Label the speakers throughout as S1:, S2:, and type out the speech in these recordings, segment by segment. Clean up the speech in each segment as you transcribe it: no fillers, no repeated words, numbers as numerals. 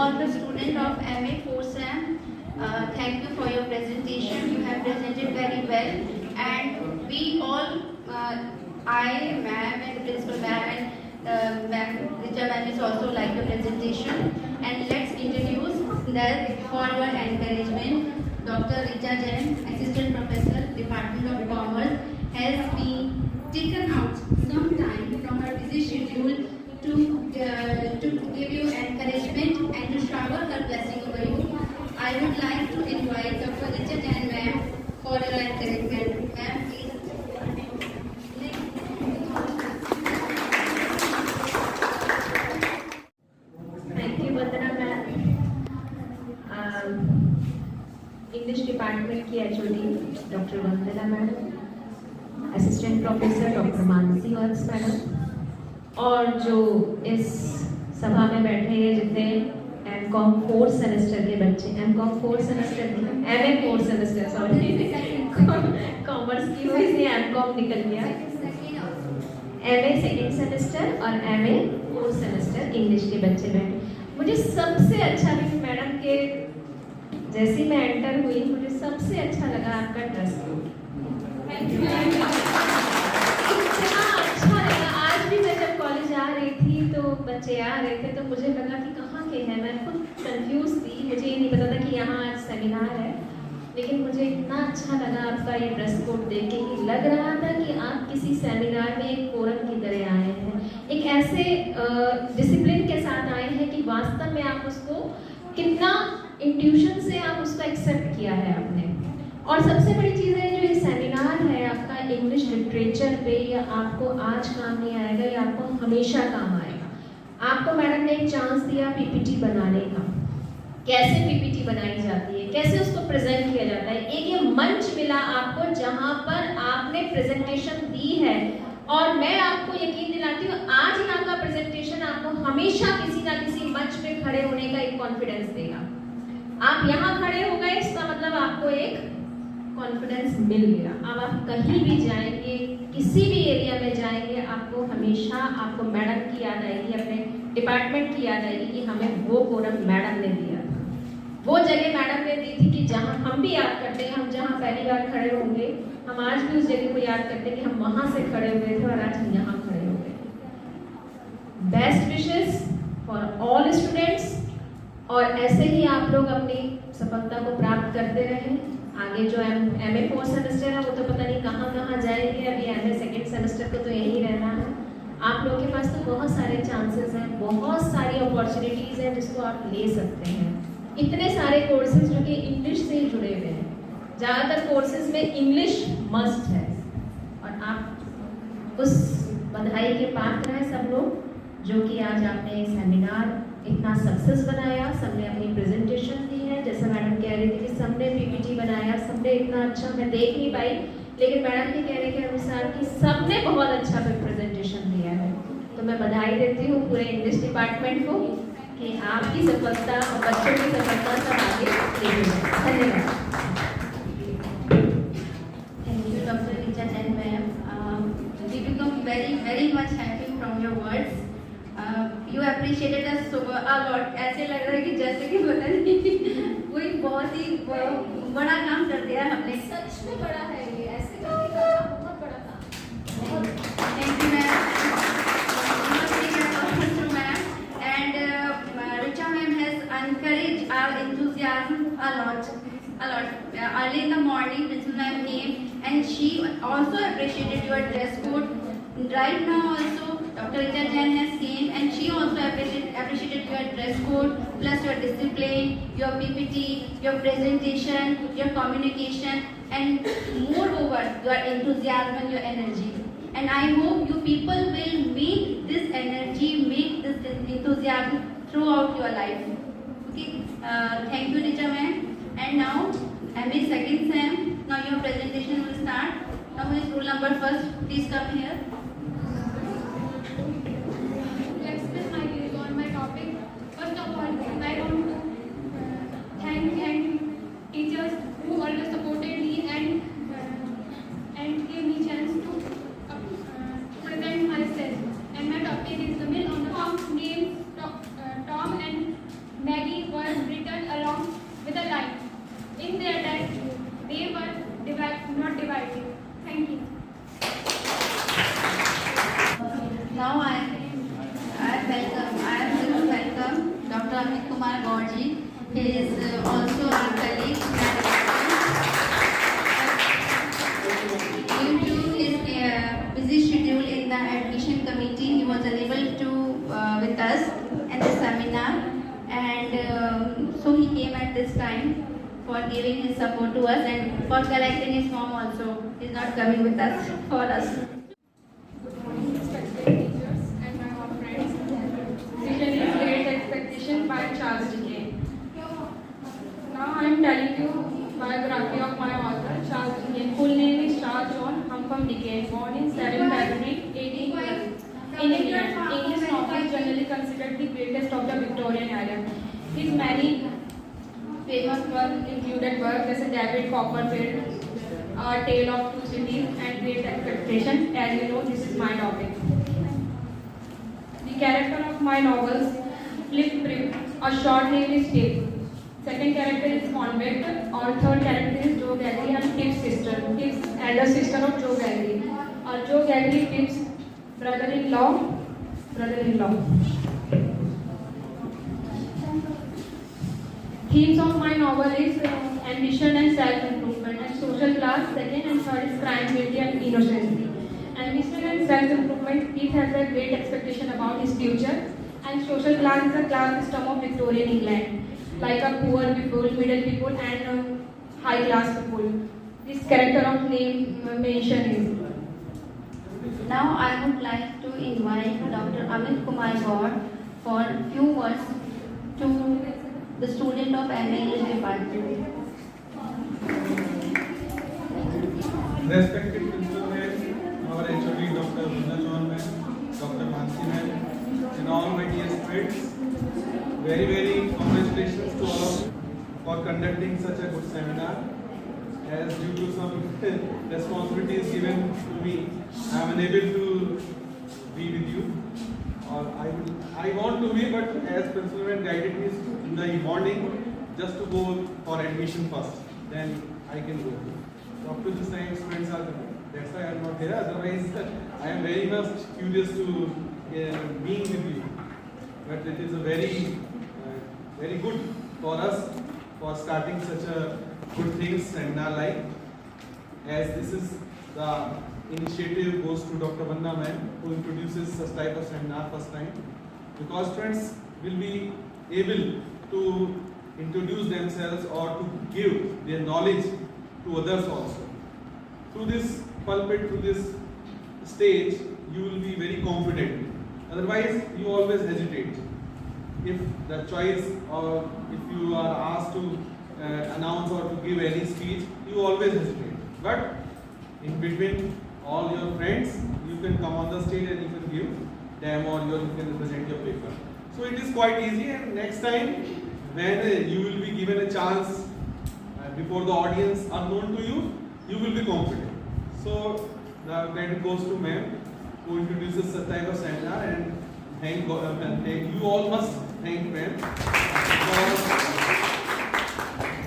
S1: all the students of MA 4 SEM. Thank you for your presentation. You have presented very well, and we all, I, ma'am, and principal ma'am, and ma'am Richa ma'am is also like the presentation. And let's introduce that for your encouragement. Dr. Richa Jain, Assistant Professor, Department of Commerce, has been taken out some time from her busy schedule to give you encouragement and to shower her blessing over you. I would like to invite Dr. Richa Jain ma'am for your encouragement. Ma'am, please.
S2: Thank you, Vandana ma'am. English department की HOD doctor Vandana madam, assistant professor doctor Mansi वर्क्स madam, और जो इस सभा में बैठे हैं जितने एमकॉम 4 सेमेस्टर के बच्चे, MCom 4 semester, MA 4 semester, sorry commerce की हो इसलिए एमकॉम निकल गया, एमए 2nd सेमेस्टर और एमए 4 सेमेस्टर इंग्लिश के बच्चे बैठे। मुझे सबसे अच्छा भी मैडम के जैसे मैं एंटर हुई, मुझे सबसे अच्छा लगा आपका ड्रेस कोड। इतना अच्छा लगा। आज भी मैं जब कॉलेज आ रही थी तो बच्चे आ रहे थे तो मुझे लगा कि कहाँ के हैं, मैं खुद कंफ्यूज थी, मुझे ये नहीं पता था कि यहाँ आज सेमिनार है, लेकिन मुझे इतना अच्छा लगा आपका ये ड्रेस कोड देख के कि लग रहा था कि आप किसी सेमिनार में एक फोरम की तरह आए हैं, एक ऐसे डिसिप्लिन के साथ आए हैं कि वास्तव में आप उसको कितना इंट्यूशन से आप उसको एक्सेप्ट किया है आपने। और सबसे बड़ी चीज़ है जो ये सेमिनार है आपका इंग्लिश लिटरेचर पे, ये आपको आज काम नहीं आएगा, ये आपको हमेशा काम आएगा। आपको मैडम ने एक चांस दिया पीपीटी बनाने का, कैसे पीपीटी बनाई जाती है, कैसे उसको प्रेजेंट किया जाता है, एक ये मंच मिला आपको जहाँ पर आपने प्रेजेंटेशन दी है, और मैं आपको यकीन दिलाती हूँ आज यहाँ का प्रेजेंटेशन आपको हमेशा किसी ना किसी मंच पे खड़े होने का एक कॉन्फिडेंस देगा। आप यहाँ खड़े हो गए, इसका मतलब आपको एक कॉन्फिडेंस मिल गया। अब आप कहीं भी जाएंगे, किसी भी एरिया में जाएंगे, आपको हमेशा आपको मैडम की याद आएगी, अपने डिपार्टमेंट की याद आएगी कि हमें वो फोरम मैडम ने दिया था, वो जगह मैडम ने दी थी कि जहाँ हम भी याद करते हैं, हम जहाँ पहली बार खड़े होंगे, हम आज भी उस जगह को याद करते हैं कि हम वहाँ से खड़े हुए थे और आज हम यहाँ खड़े हो गए। Best wishes for all students, और ऐसे ही आप लोग अपनी सफलता को प्राप्त करते रहें। आगे जो एमए 4 सेमेस्टर है वो तो पता नहीं कहाँ कहाँ जाएंगे, अभी एमए 2nd सेमेस्टर को तो यही रहना है। आप लोगों के पास तो बहुत सारे चांसेस हैं, बहुत सारी अपॉर्चुनिटीज़ हैं जिसको आप ले सकते हैं। इतने सारे कोर्सेज जो कि इंग्लिश से ही जुड़े हुए हैं, ज़्यादातर कोर्सेज में इंग्लिश मस्ट है, और आप उस बधाई के पात्र हैं सब लोग जो कि आज आपने सेमिनार इतना सक्सेस बनाया, सबने अपनी प्रेजेंटेशन दी है। जैसे मैडम कह रही थी कि सबने पीपीटी बनाया, सबने इतना अच्छा, मैं देख नहीं पाई, लेकिन मैडम के कहने के अनुसार कि सबने बहुत अच्छा प्रेजेंटेशन दिया है। तो मैं बधाई देती हूँ पूरे इंग्लिश डिपार्टमेंट को कि आपकी सफलता और बच्चों की सफलता सब आगे लेके जाए। धन्यवाद।
S1: Thank you, Dr. Richa Jain ma'am. We become very much happy from your words. You appreciated us so a lot. ऐसे लग रहा है कि जैसे कि पता नहीं कोई बहुत ही बड़ा काम कर दिया हमने।
S2: सच में बड़ा है ये, ऐसे बहुत बड़ा था।
S1: Thank you ma'am. And Richa ma'am has encouraged our enthusiasm a lot. Early in the morning, Principal ma'am came and she also appreciated your dress code. Right now also, Dr. Richa Jain has came and she also appreciated your dress code, plus your discipline, your PPT, your presentation, your communication, and moreover, your enthusiasm and your energy. And I hope you people will make this energy, make this enthusiasm throughout your life. Okay, thank you Richa ma'am. And now, MA 2nd SEM, now your presentation will start. Now who is roll number first? Please come here.
S3: Express my views on my topic. First of all, I want to thank teachers who always supported me and gave me chance to present myself. And my topic is the mill on the farm named Tom and Maggie
S1: admission committee. He was unable to with us in the seminar, and so he came at this time for giving his support to us and for collecting his form also. He's not coming with us for us.
S3: Good morning, respected teachers and my all friends. Vision is Great Expectation by Charles Dickens. Now I am telling you biography of my author, Charles Dickens. Full name is Charles John Humphrey Dickens, born in 7 February 1812 in England. English novel is generally considered the greatest of the Victorian era. His many famous works included works such as David Copperfield, A Tale of Two Cities, and Great Expectation. As you know, this is my topic. The character of my novels, Flip Prip, a short name is Tip. Second character is Convict, or third character is Joe Gaggley and Tip's sister. Tip's elder sister of Joe Gaggley. Joe Gaggley, Tip's brother-in-law. Themes of my novel is ambition and self-improvement, and social class. Second and third is crime, guilty, and innocency. Ambition and self-improvement. He has a great expectation about his future, and social class is a class system of Victorian England, like a poor people, middle people, and high class people. This character of name mention is.
S1: Now I would like to invite Dr. Amit Kumar Gaur for few words to the student of MA English department.
S4: Respected principal ma'am, our HOD Dr. Vrinda John ma'am, Dr. Mansi ma'am, and all my dear students, very congratulations to all of you for conducting such a good seminar. As due to some responsibilities given to me, I am unable to be with you. Or I want to be, but as principal ma'am guided me in the morning, just to go for admission first, then I can go. So up to this time, students are coming. That's why I am not here. Otherwise, I am very much curious to being with you. But it is a very good for us for starting such a good things seminar like. As this is the initiative goes to Dr. Vanna ma'am, who introduces such type of seminar first time, because students will be able to introduce themselves or to give their knowledge to others also. Through this pulpit, through this stage, you will be very confident. Otherwise, you always hesitate. If the choice or if you are asked to announce or to give any speech, you always hesitate. But in between all your friends, you can come on the stage and you can give them or you can present your paper. So it is quite easy, and next time when you will be given a chance before the audience unknown to you, you will be confident. So the credit goes to ma'am who introduces such type of seminar, and thank God, and you all must thank ma'am.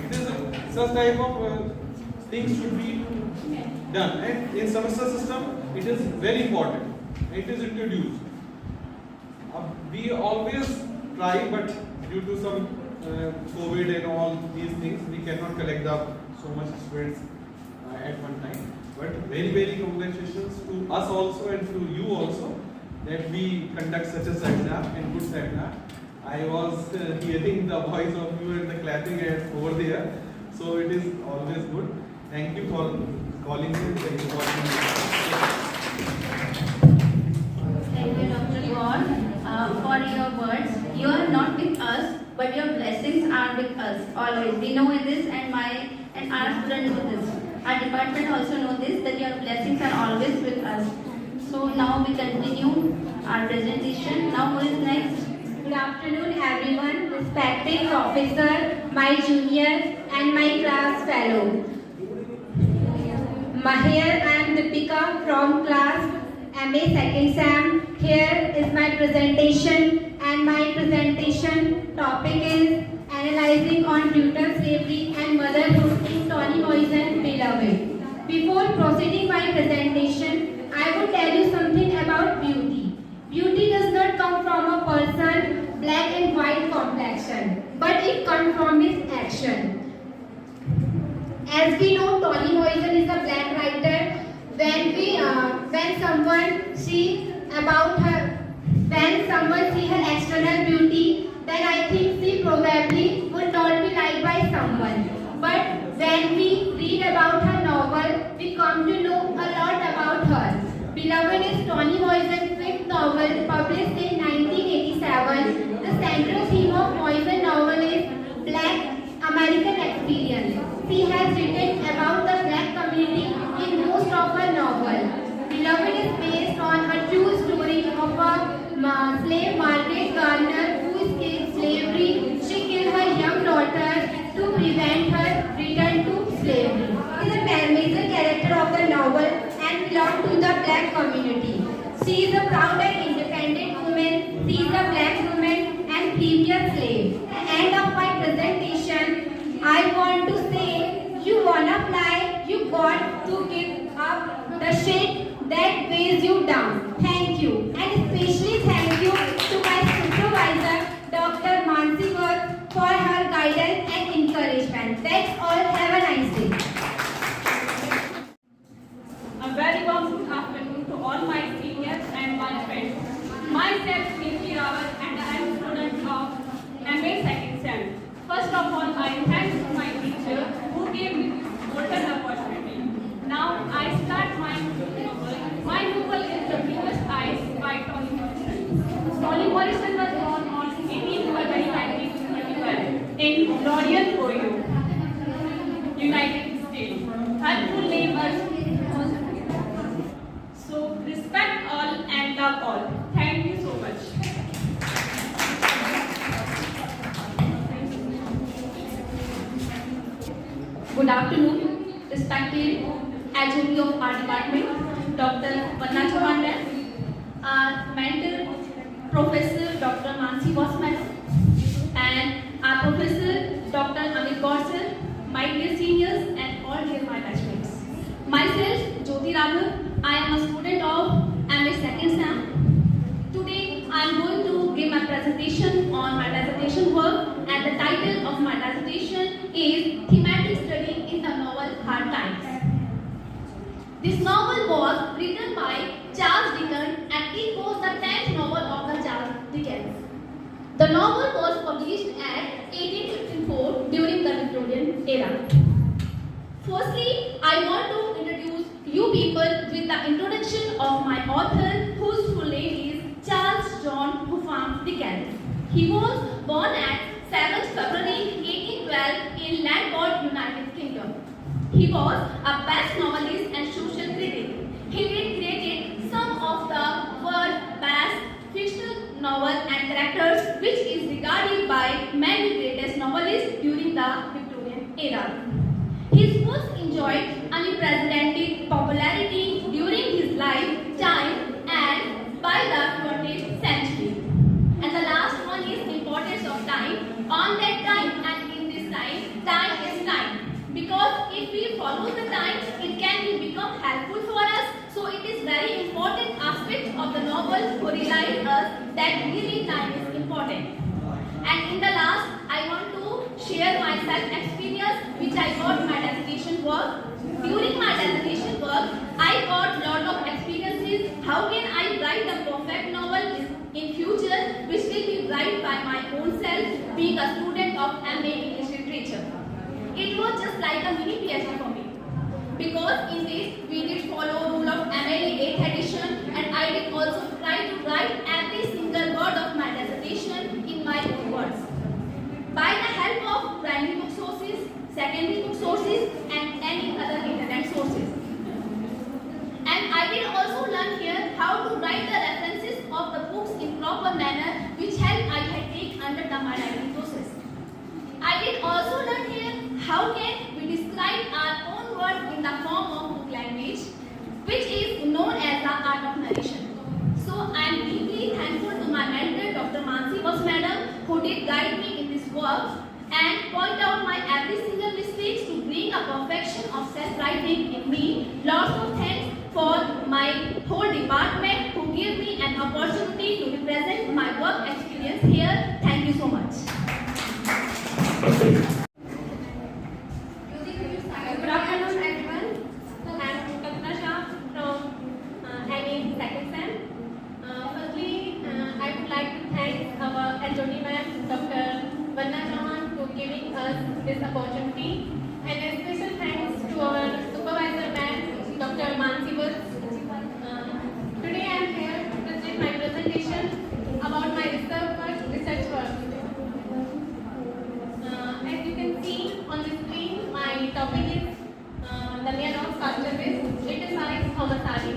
S4: It is such type of things should be done, and in semester system it is very important. It is introduced. We always try, but due to some COVID and all these things, we cannot collect so much students at one time. But very congratulations to us also and to you also that we conduct such a seminar and good seminar. I was hearing the voice of you and the clapping over there, so it is always good. Thank you for calling me. Thank you
S1: Dr. Gaur, for your words. You are not with us, but your blessings are with us always. We know this, and our students know this. Our department also know this, that your blessings are always with us. So now we continue our presentation. Now who is next?
S5: Good afternoon everyone, respected professor, my junior and my class fellow. Here I am Deepika from class MA second Sem. Here is my presentation, and my presentation topic is analyzing on brutal slavery and motherhood in Toni Morrison Beloved. Before proceeding my presentation, I would tell you something about beauty. Beauty does not come from a person black and white complexion, but it comes from his action. As we know, Toni Morrison is a black writer. When someone someone see about her, when someone see her external beauty, then I think she probably would not be liked by someone. But when we read about her novel, we come to know a lot about her. Beloved is Toni Morrison's fifth novel, published in 1987. The central theme of Morrison novel is Black American experience. She has written about the black community in most of her novels. Beloved is based on a true story of a slave, Margaret Garner, who escaped slavery. She killed her young daughter to prevent her return to slavery. She is a major character of the novel and belongs to the black community. She is a proud and independent woman. She is a black woman and previous slave. At the end of my presentation, I want to say, you wanna fly, you got to give up the shit that weighs you down. Thank you. And especially thank you to my supervisor, Dr. Mansi Gaur, for her guidance and encouragement. That's all. Have a nice day.
S6: A very warm good afternoon to all my seniors and my friends. Myself, Niti Rawat, and I am a student of MA Second Sem. First of all, I thank my teacher who gave me this golden opportunity. Now, I start my novel. My novel is The Bluest Eyes by Toni Morrison. Toni Morrison was born on 18 February 1931 in L'Orient, Ohio, United States. Her full name was. So, respect all and love all. Thank you so much.
S7: Good afternoon, respected HOD of our department, Dr. Vanna Chauhan, our mentor, Professor Dr. Mansi Bosman, and our Professor Dr. Amit Gaur, my dear seniors and all dear my batchmates. Myself, Jyoti Raghav, I am a student of MA Second Sem. Today, I am going to give my presentation on my dissertation work, and the title of my dissertation is Thematic Study in the Novel Hard Times. This novel was written by Charles Dickens, and it was the 10th novel of the Charles Dickens. The novel was published at 1854 during the Victorian era. Firstly, I want to introduce you people with the introduction of my author, whose full name is Charles John Huffam Dickens. He was born at 7th February 1812 in Langford, United Kingdom. He was a best novelist and social critic. He created some of the world's best fictional novels and characters, which is regarded by many greatest novelists during the Victorian era. His books enjoyed unprecedented popularity during his lifetime and by the 20th century. And the last one is importance of time. On that time and in this time, time is time. Because if we follow the time, it can become helpful for us. So it is very important aspect of the novel to realize us that really time is important. And in the last, I want to share my self-experience which I got my dissertation work. During my dissertation work, I got lot of experiences. How can I write the perfect novel in future which will be written by my own self, being a student of MA English Literature. It was just like a mini PhD for me. Because in this, we did follow rule of MLA 8th edition, and I did also try to write every single word of my dissertation in my own words. By the help of primary book sources, secondary book sources, and any other internet sources. And I did also learn here how to write the references of the books in proper manner, which help I had taken under the my writing process. I did also learn here how can we describe our own words in the form of book language, which is known as the art of narration. So I am deeply thankful to my mentor, Dr. Mansi Gaur Madam, who did guide me in this work and point out my every single mistakes to bring a perfection of self-writing in me. Lots of thanks for my whole department who gave me an opportunity to represent my work experience here. Thank you so much.
S5: Good afternoon, everyone. I am Kalpana Shah from MA Second
S2: opportunity. And a special thanks to our supervisor man, Dr. Mansi Bus. Today I am here to present my presentation about my research work. As you can see on the screen, my topic is the Mianok Castornis, criticized Thomas Hardy.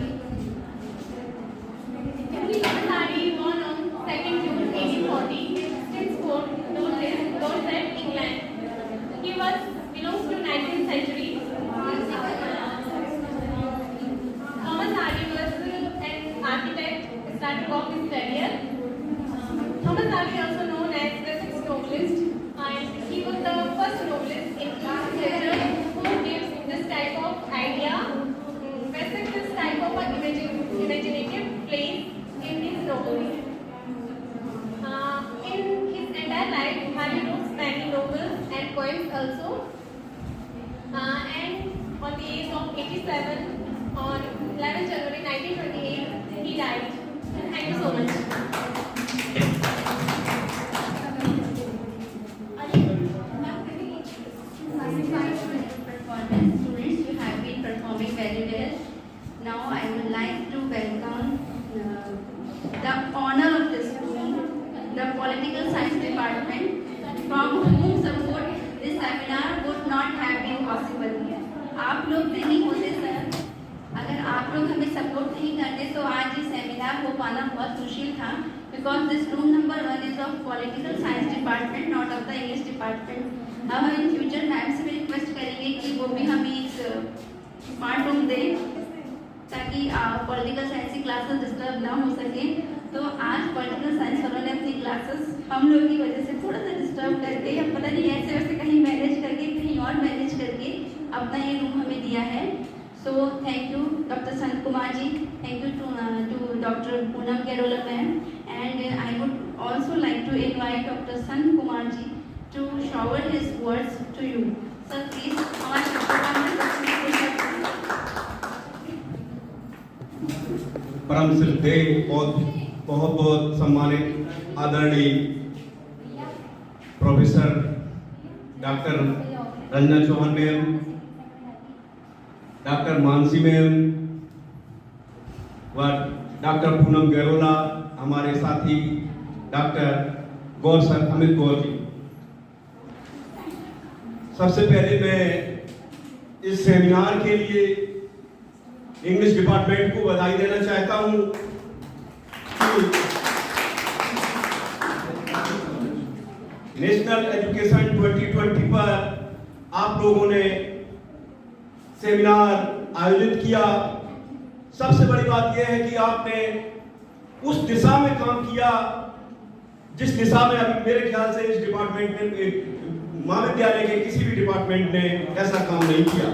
S2: Thomas Hardy born on 2nd June 1840 in Stinsford, Dorset, England. He belongs to 19th century. Thomas Hardy was an architect, started off his career. Thomas Hardy, also known as the sixth novelist, and he was the first novelist in literature who gives this type of idea, presents this type of imaginative place in his novels. In his entire life, Hardy wrote many novels and poems also. And on the age of 87, on 11 January 1928, he died. Thank you so much.
S1: Performance students, you have been performing very well. Now I would like to welcome the honor of this room, the Political Science Department, from whom support this seminar would not have been possible. आप लोग नहीं होते sir, अगर आप लोग हमें support नहीं करते तो आज ये सेमिनार हो पाना बहुत मुश्किल था, because this room number 1 is of Political Science Department, not of the English Department. अब हम इन फ्यूचर मैम से भी रिक्वेस्ट करेंगे कि वो भी हमें एक स्मार्ट रूम दें ताकि पॉलिटिकल साइंस की क्लासेस डिस्टर्ब ना हो सके। तो आज पॉलिटिकल साइंस वालों ने अपनी क्लासेस हम लोग की वजह से थोड़ा सा डिस्टर्ब करके या पता नहीं ऐसे वैसे कहीं मैनेज करके कहीं और मैनेज करके अपना ये रूम हमें दिया है। So thank you doctor Sant Kumar ji, thank you to doctor Poonam Kairola ma'am, and I would also like to invite doctor Sant Kumar ji to shower his words to you. Sir, please,
S8: परम श्रद्धेय बहुत बहुत सम्मानित आदरणीय professor doctor Ranjana Chauhan ma'am, doctor Mansi ma'am व doctor Poonam Gairola, हमारे साथी doctor Gaur sir Amit Gaur ji. सबसे पहले मैं इस सेमिनार के लिए इंग्लिश डिपार्टमेंट को बधाई देना चाहता हूं कि नेशनल एजुकेशन 2020 पर आप लोगों ने सेमिनार आयोजित किया। सबसे बड़ी बात यह है कि आपने उस दिशा में काम किया जिस दिशा में अभी मेरे ख्याल से इस डिपार्टमेंट में, महाविद्यालय के किसी भी डिपार्टमेंट ने ऐसा काम नहीं किया।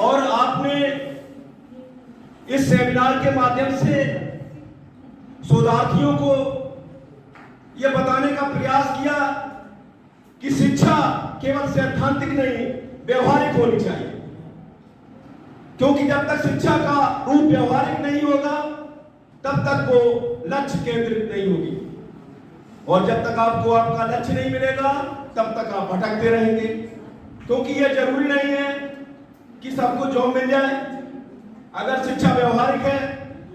S8: और आपने इस सेमिनार के माध्यम से शोधार्थियों को यह बताने का प्रयास किया कि शिक्षा केवल सैद्धांतिक नहीं, व्यवहारिक होनी चाहिए, क्योंकि जब तक शिक्षा का रूप व्यवहारिक नहीं होगा तब तक वो लक्ष्य केंद्रित नहीं होगी, और जब तक आपको आपका लक्ष्य नहीं मिलेगा तब तक आप भटकते रहेंगे। क्योंकि यह जरूरी नहीं है कि सबको जॉब मिल जाए। अगर शिक्षा व्यवहारिक है,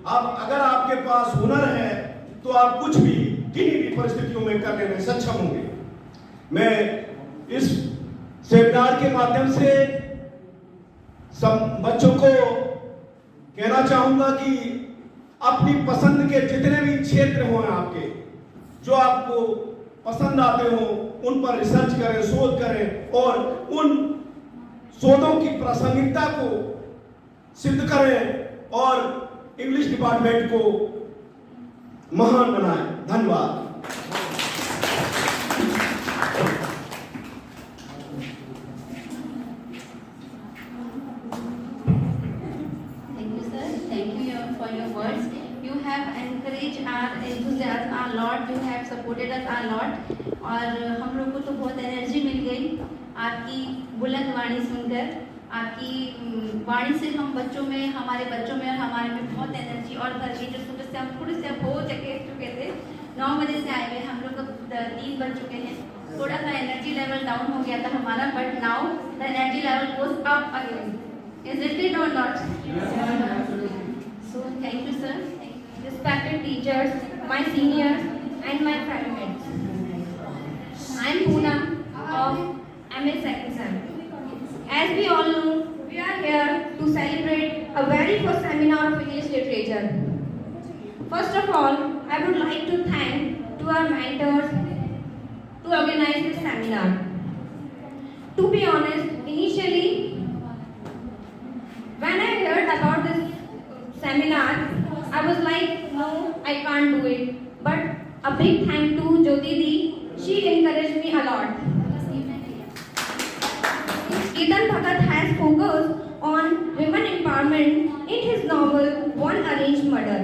S8: अगर आपके पास हुनर है तो आप कुछ भी किन्हीं भी परिस्थितियों में करने में सक्षम होंगे। मैं इस सेमिनार के माध्यम से सब बच्चों को कहना चाहूंगा कि अपनी पसंद के जितने भी क्षेत्र हों आपके, जो आपको पसंद आते हो, उन पर रिसर्च करें, शोध करें और उन शोधों की प्रासंगिकता को सिद्ध करें और इंग्लिश डिपार्टमेंट को महान बनाएं। धन्यवाद।
S1: Thank you, sir. Thank you for your words. You have encouraged our enthusiasm a lot. You have supported us a lot. और हम लोग को तो बहुत एनर्जी मिल गई आपकी बुलंद वाणी सुनकर। आपकी वाणी से हम बच्चों में, हमारे बच्चों में और हमारे में बहुत एनर्जी, और घर की जो सुबह से हम थोड़े से हो चुके थे, 9 बजे से आए हुए, हम लोग अब 3 बज चुके हैं। थोड़ा सा एनर्जी लेवल डाउन हो गया था हमारा, but now the energy level goes up again. Is it or not? So thank you, sir.
S5: Respected teachers, my seniors, and my friends. I am Poonam of MA Second Sem. As we all know, we are here to celebrate a very first seminar of English literature. First of all, I would like to thank to our mentors to organize this seminar. To be honest, initially, when I heard about this seminar, I was like, no, I can't do it. But a big thank to Jyoti Di, she encouraged me a lot. Chetan Bhagat has focused on women empowerment in his novel One Arranged Murder.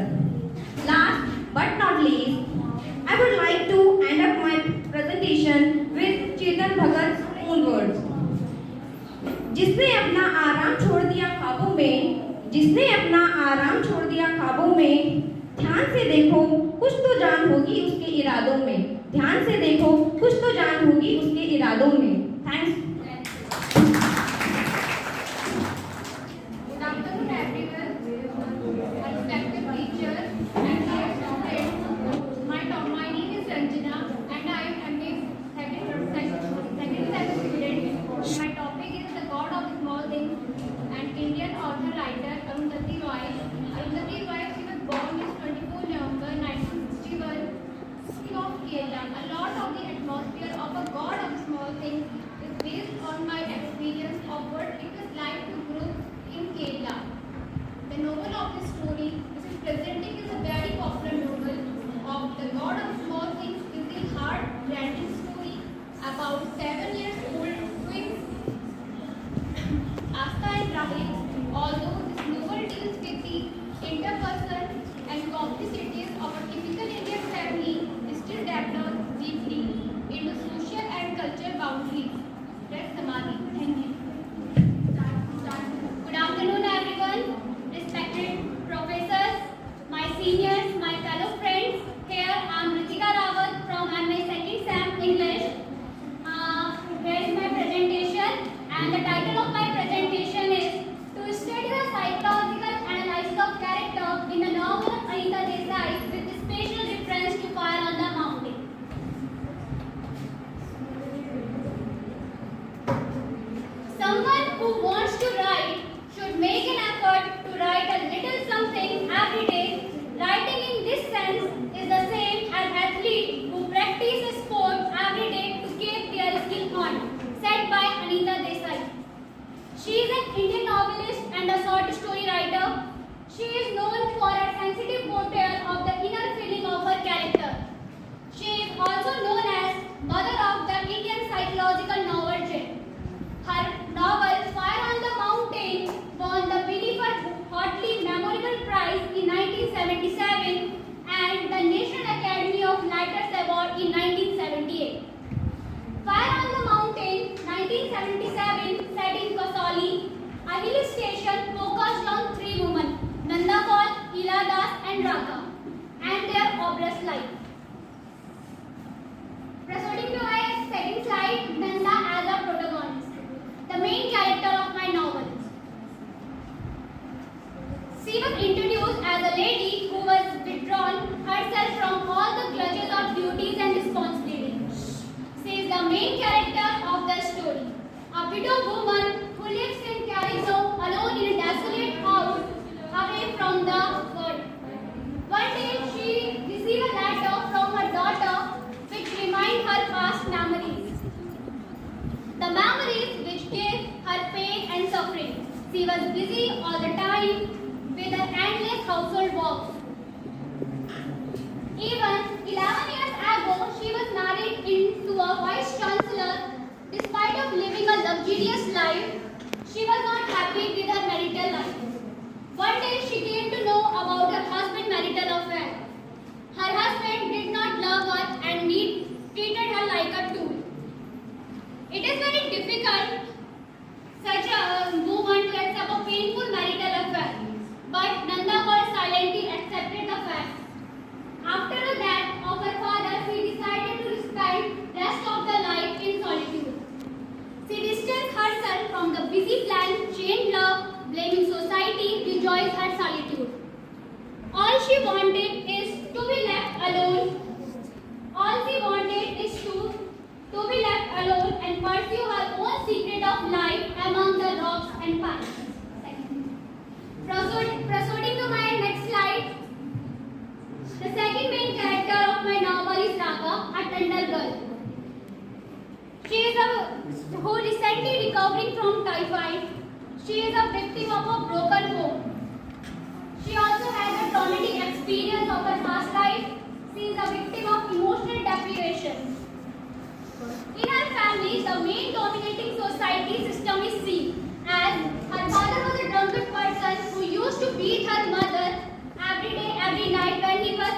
S5: Last but not least, I would like to end up my presentation with Chetan Bhagat's own words. जिसने अपना आराम छोड़ दिया ख्वाबों में, जिसने अपना आराम छोड़ दिया ख्वाबों में, ध्यान से देखो कुछ तो जान होगी उसके इरादों में, ध्यान से देखो कुछ तो जान होगी उसके इरादों में. Thanks.
S3: Good afternoon, everyone. Respected teachers and dear students. My name is Ranjana, and I am MA second sem student. My topic is the God of Small Things, and Indian author writer Arundhati Roy. Arundhati Roy, she was born on 24 November 1961. City of Kerala. A lot of the atmosphere of a God of Small Things is based on my experience of what it is like to grow in Kerala. The novel of this story, which is presenting, is a very popular novel of the God of Small Things. Is the heart-rending story about 7-year-old twins Asta and Rahil. Although this novel deals with the interpersonal and complexities of a typical Indian family, it still develops deeply into social and cultural boundaries. That's Samadhi. Thank you.
S9: Good afternoon, everyone. Respected professors, my seniors, my fellow friends. Here I am Ritika Rawat from MA Second Sem English. Here is my presentation, and the title of my presentation is To Study the Psychological Analysis of Character in the Novel of Anita Desai with special reference to Fire on the Mountain. Someone who wants to write should make an effort to write a little something every day. Writing in this sense is the same as athletes who practice a sport every day to keep their skill on, said by Anita Desai. She is an Indian novelist and a short story writer. She is known for her sensitive portrayal of the inner feeling of her character. She is also known as mother of the Indian psychological novel genre. Her novel Fire on the Mountain won the Winifred Hotly Memorial Prize in 1977 and the National Academy of Writers Award in 1978. Fire on the Mountain, 1977, set in Kasauli, a hill station focused on 3 women, Nanda Kaur, Hila Das and Radha, and their obvious life. Proceeding to my second slide, Nanda as a protagonist, the main character of my novel. She was introduced as a lady who was withdrawn herself from all the clutches of duties and responsibilities. She is the main character of the story. A widow woman who lives in Carizo alone in a desolate house away from the world. One day she received a letter from her daughter which remind her past memories. The memories which gave her pain and suffering. She was busy all the time with her endless household work. Even 11 years ago, she was married into a vice chancellor. Despite of living a luxurious life, she was not happy with her marital life. One day she came to know about her husband's marital affair. Her husband did not love her and treated her like a tool. It is very difficult such a woman to accept a painful marital affair. But Nanda Kaur silently accepted the fact. After the death of her father, she decided to spend rest of the life she wanted is to be left alone. All she wanted is to be left alone and pursue her own secret of life among the rocks and pines. Proceeding to my next slide. The second main character of my novel is Raga, a tender girl. She is who recently recovering from typhoid. She is a victim of a broken home. She also has a traumatic experience of her past life. She is a victim of emotional deprivation. In her family, the main dominating society system is seen as her father was a drunkard person who used to beat her mother every day, every night when he was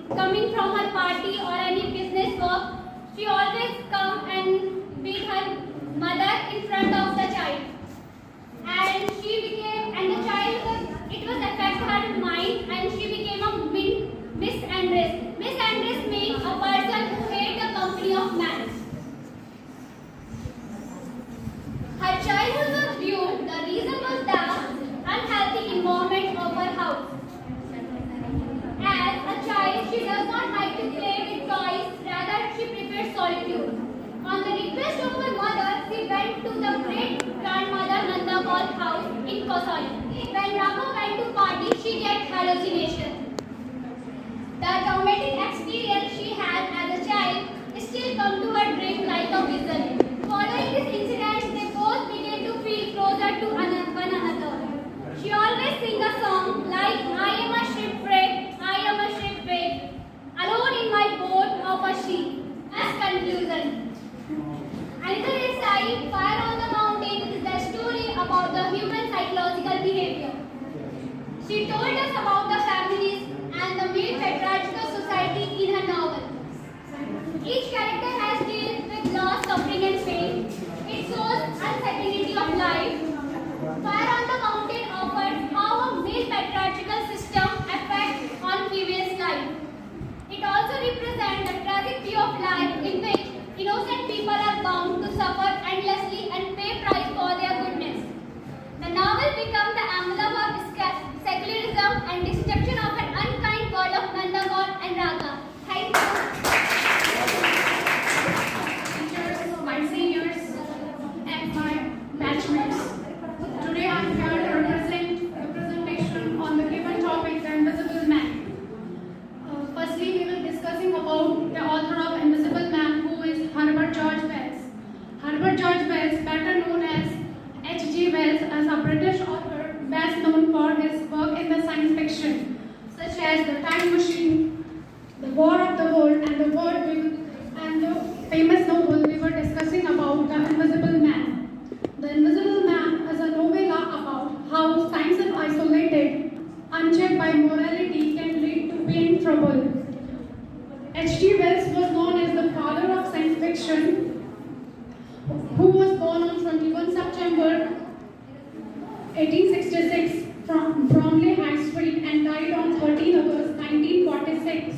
S9: coming from her party or any business work. She always come and beat her mother in front of the child. And the child, it was affect her mind and she became a misandress. Misandress means a person who hates the company of man. Her childhood was viewed. The reason was the unhealthy environment of her house. As a child, she does not like to play with toys, rather she prefers solitude. On the request of her mother, she went to the great-grandmother Nanda Kaur's house in Kausali. When Raga went to party, she get hallucination. The traumatic experience she had as a child still come to her dream like a vision. Following this incident, they both began to feel closer to one another. She always sing a song like I am a shipwreck, alone in my boat of a ship. As conclusion. Another insight, Fire on the Mountain is the story about the human psychological behavior. She told us about the families and the male patriarchal society in her novel. Each character has dealt with loss, suffering and pain. It shows uncertainty of life. Fire on the Mountain offers how a male patriarchal system affects on female's life. It also represents the tragic view of life in which innocent people are bound to suffer endlessly and pay price for their goodness. The novel becomes the emblem of secularism and destruction of an unkind world of Nanda Kaur and Raga. Thank you.
S3: Teachers, my seniors, and my batchmates. Today I am here to represent the presentation on the given topic, The Invisible Man. Firstly, we will be discussing about the author of Invisible Man, who is Herbert George Wells. Herbert George Wells, better known as H.G. Wells, as a British author best known for his work in the science fiction, such as The Time Machine, The War of the World, and the famous novel we were discussing about, The Invisible Man. The Invisible Man is a novella about how science is isolated, unchecked by morality, can lead to pain, trouble. H.G. Wells was known as the father of science fiction, who was born on 21 September 1866 from Bromley High Street and died on 13 August 1946,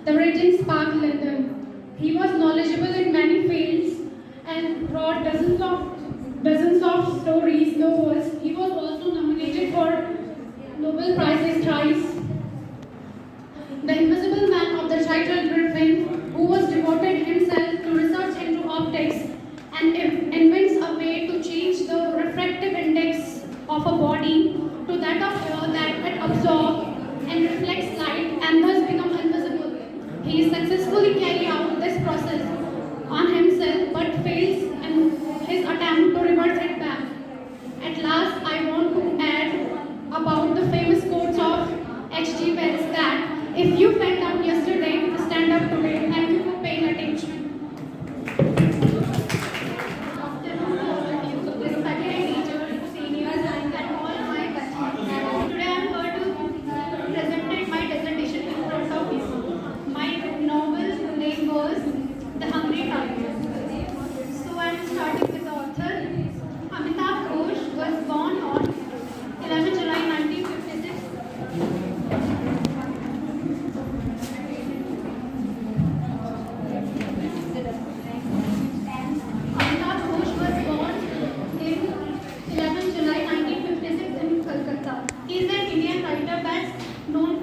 S3: the Regent's Park, London. He was knowledgeable in many fields and wrote dozens of stories, novels. He was also nominated for Nobel Prizes thrice. The Invisible Man of the title Griffin, who was devoted himself to research into optics and invents a way to change the refractive index of a body to that of air that it absorbs and reflects light and thus become invisible. He successfully carries out this process on himself but fails in his attempt to reverse it back. At last, I want to add about the famous quotes of H.G. Wells that if you fell down yesterday, stand up today. Thank you for paying attention. Respected teachers, seniors, and all my classmates. Today I am here to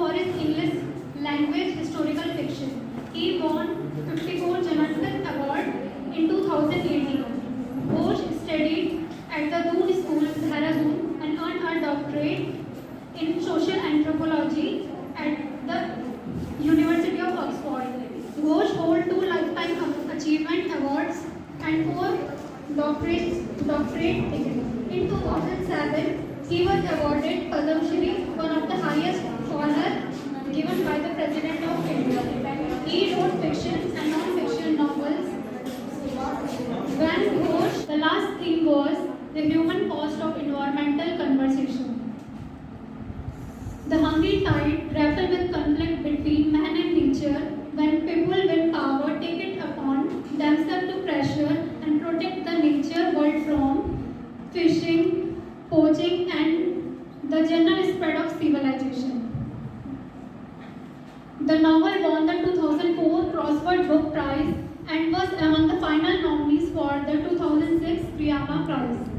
S3: for his English language historical fiction. He won 54 Janathan Award in 2018. Ghosh studied at the Doon School, Dehradun, and earned a doctorate in social anthropology at the University of Oxford. Ghosh holds 2 Lifetime Achievement Awards and 4 doctorate degrees. In 2007, he was awarded Padma Shri, one of the highest honors given by the President of India. He wrote fiction and non-fiction novels. When Ghosh, the last theme was the human cost of environmental conversation. The hungry tide grapple with conflict between man and nature when people with power take it upon themselves to pressure and protect the nature world from fishing, poaching and the general spread of civilization. The novel won the 2004 Crossword Book Prize and was among the final nominees for the 2006 Priyama Prize.